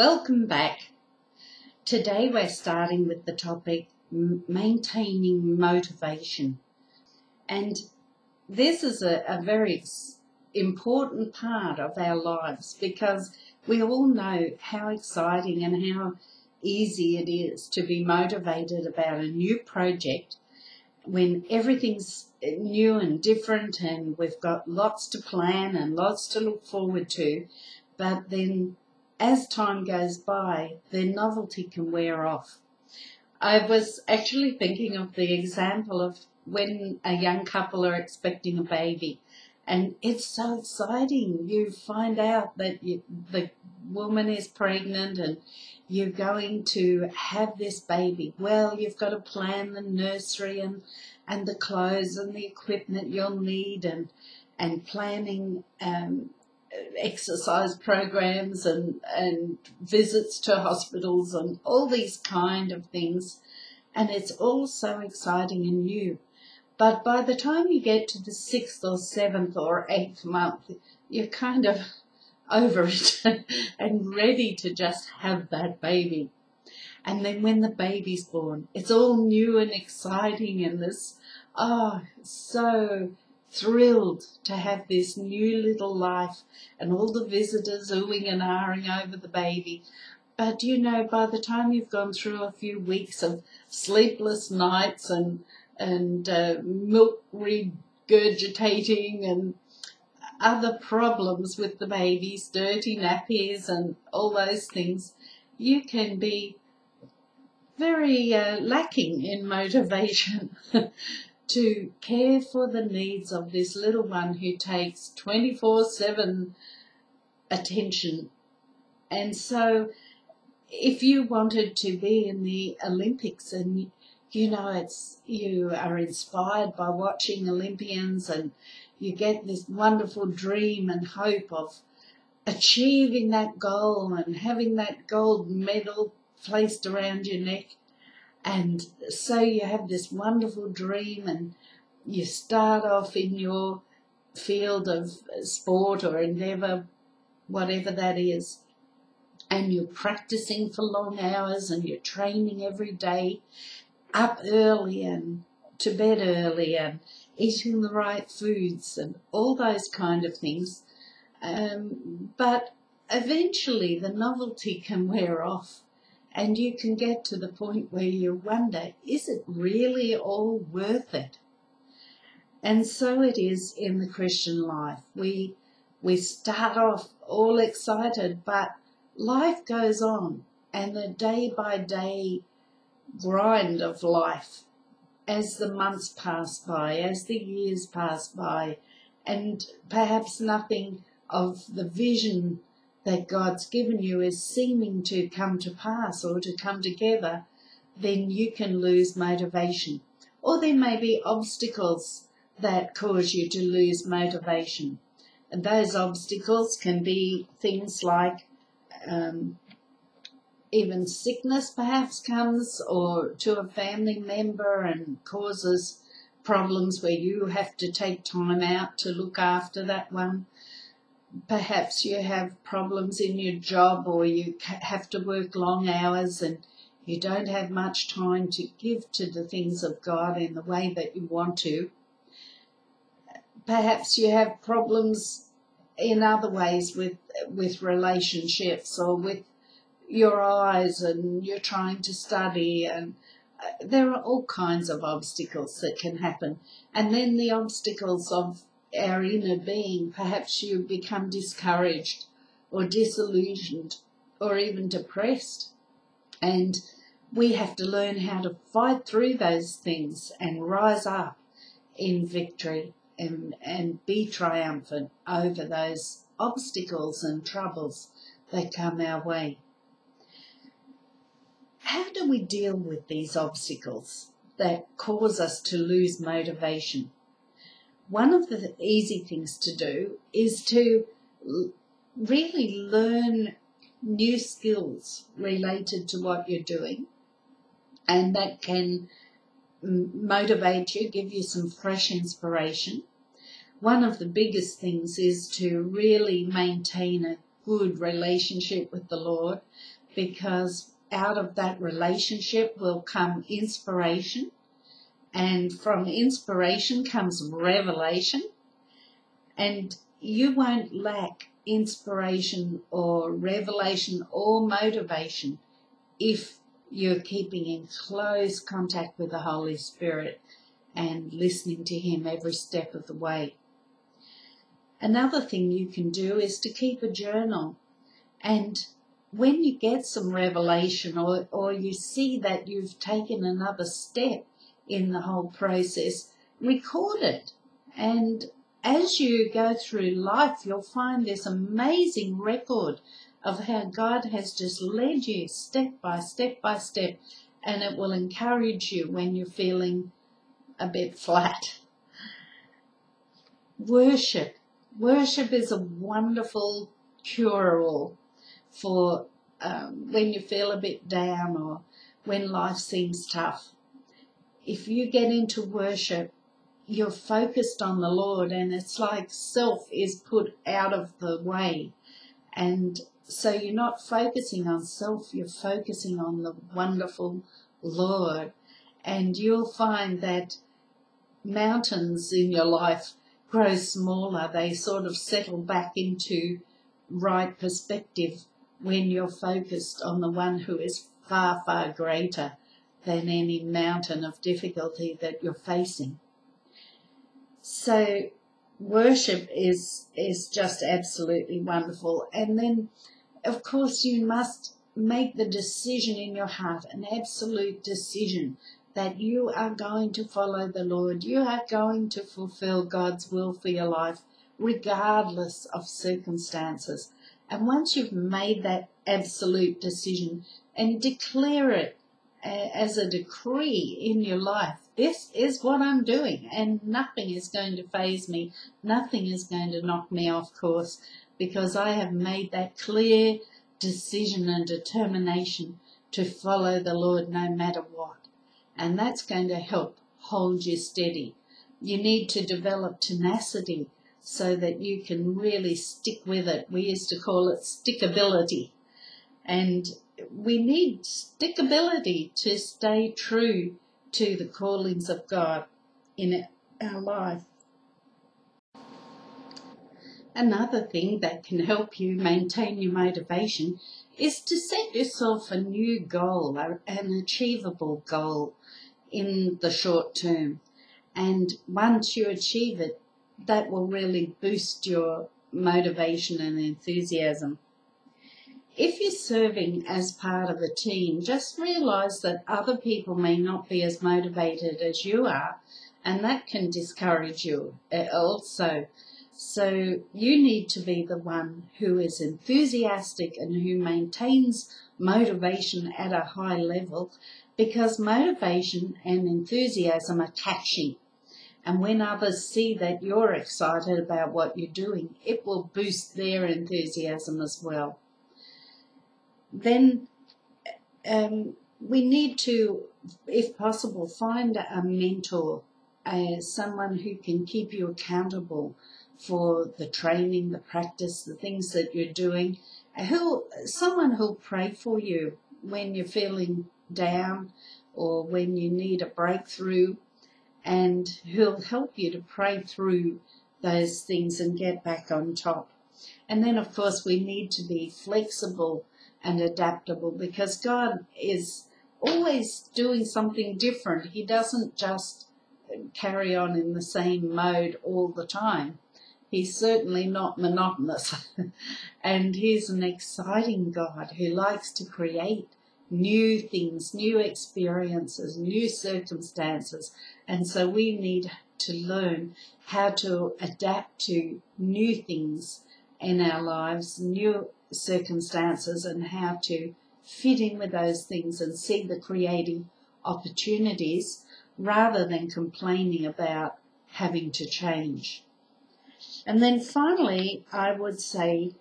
Welcome back. Today we're starting with the topic maintaining motivation. And this is a very important part of our lives because we all know how exciting and how easy it is to be motivated about a new project when everything's new and different and we've got lots to plan and lots to look forward to, but then as time goes by, the novelty can wear off. I was actually thinking of the example of when a young couple are expecting a baby, and it's so exciting. You find out that the woman is pregnant and you're going to have this baby. Well, you've got to plan the nursery and the clothes and the equipment you'll need and planning exercise programs and visits to hospitals and all these kind of things, and it's all so exciting and new. But by the time you get to the 6th or 7th or 8th month, you're kind of over it and ready to just have that baby. And then when the baby's born, it's all new and exciting and this, so thrilled to have this new little life and all the visitors oohing and ahhing over the baby. But you know, by the time you've gone through a few weeks of sleepless nights and milk regurgitating and other problems with the babies, dirty nappies and all those things, you can be very lacking in motivation to care for the needs of this little one who takes 24/7 attention. And so if you wanted to be in the Olympics and you are inspired by watching Olympians and you get this wonderful dream and hope of achieving that goal and having that gold medal placed around your neck. And so you have this wonderful dream and you start off in your field of sport or endeavour, whatever that is, and you're practicing for long hours and you're training every day, up early and to bed early and eating the right foods and all those kind of things. But eventually the novelty can wear off. And you can get to the point where you wonder, is it really all worth it? And so it is in the Christian life. We start off all excited, but life goes on, and the day-by-day grind of life, as the months pass by, as the years pass by, and perhaps nothing of the vision that God's given you is seeming to come to pass or to come together, then you can lose motivation. Or there may be obstacles that cause you to lose motivation. And those obstacles can be things like even sickness perhaps comes or to a family member and causes problems where you have to take time out to look after that one. Perhaps you have problems in your job or you have to work long hours and you don't have much time to give to the things of God in the way that you want to. Perhaps you have problems in other ways with relationships or with your eyes and you're trying to study, and there are all kinds of obstacles that can happen. And then the obstacles of our inner being, perhaps you become discouraged or disillusioned or even depressed, and we have to learn how to fight through those things and rise up in victory and be triumphant over those obstacles and troubles that come our way. How do we deal with these obstacles that cause us to lose motivation? One of the easy things to do is to really learn new skills related to what you're doing, and that can motivate you, give you some fresh inspiration. One of the biggest things is to really maintain good relationship with the Lord, because out of that relationship will come inspiration, and from inspiration comes revelation, and you won't lack inspiration or revelation or motivation if you're keeping in close contact with the Holy Spirit and listening to Him every step of the way. Another thing you can do is to keep a journal, and when you get some revelation or you see that you've taken another step in the whole process, record it. And as you go through life, you'll find this amazing record of how God has just led you step by step by step, and it will encourage you when you're feeling a bit flat. Worship. Worship is a wonderful cure-all for when you feel a bit down or when life seems tough. If you get into worship, you're focused on the Lord, and it's like self is put out of the way. And so you're not focusing on self, you're focusing on the wonderful Lord. And you'll find that mountains in your life grow smaller. They sort of settle back into right perspective when you're focused on the one who is far, far greater than any mountain of difficulty that you're facing. So worship is just absolutely wonderful. And then, of course, you must make the decision in your heart, an absolute decision, that you are going to follow the Lord. You are going to fulfill God's will for your life, regardless of circumstances. And once you've made that absolute decision and declare it as a decree in your life, this is what I'm doing, and nothing is going to faze me, nothing is going to knock me off course, because I have made that clear decision and determination to follow the Lord no matter what. And that's going to help hold you steady. You need to develop tenacity so that you can really stick with it. We used to call it stickability. And we need stickability to stay true to the callings of God in our life. Another thing that can help you maintain your motivation is to set yourself a new goal, an achievable goal in the short term. And once you achieve it, that will really boost your motivation and enthusiasm. If you're serving as part of a team, just realize that other people may not be as motivated as you are, and that can discourage you also. So you need to be the one who is enthusiastic and who maintains motivation at a high level, because motivation and enthusiasm are catchy. And when others see that you're excited about what you're doing, it will boost their enthusiasm as well. Then we need to, if possible, find a mentor, someone who can keep you accountable for the training, the practice, the things that you're doing, someone who'll pray for you when you're feeling down or when you need a breakthrough, and who'll help you to pray through those things and get back on top. And then, of course, we need to be flexible and adaptable, because God is always doing something different. He doesn't just carry on in the same mode all the time. He's certainly not monotonous. And he's an exciting God who likes to create new things, new experiences, new circumstances. And so we need to learn how to adapt to new things in our lives, new circumstances, and how to fit in with those things and see the creative opportunities rather than complaining about having to change. And then finally, I would say,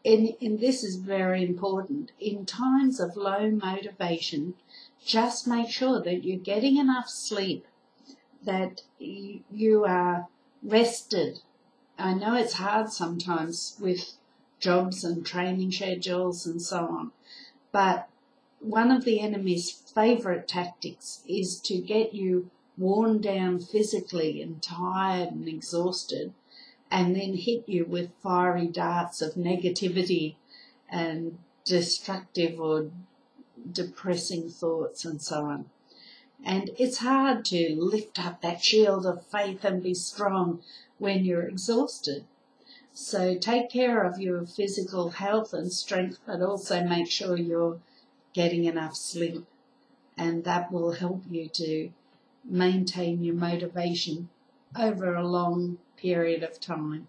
and this is very important, in times of low motivation, just make sure that you're getting enough sleep, that you are rested. I know it's hard sometimes with jobs and training schedules and so on. But one of the enemy's favourite tactics is to get you worn down physically and tired and exhausted, and then hit you with fiery darts of negativity and destructive or depressing thoughts and so on. And it's hard to lift up that shield of faith and be strong when you're exhausted. So take care of your physical health and strength, but also make sure you're getting enough sleep, and that will help you to maintain your motivation over a long period of time.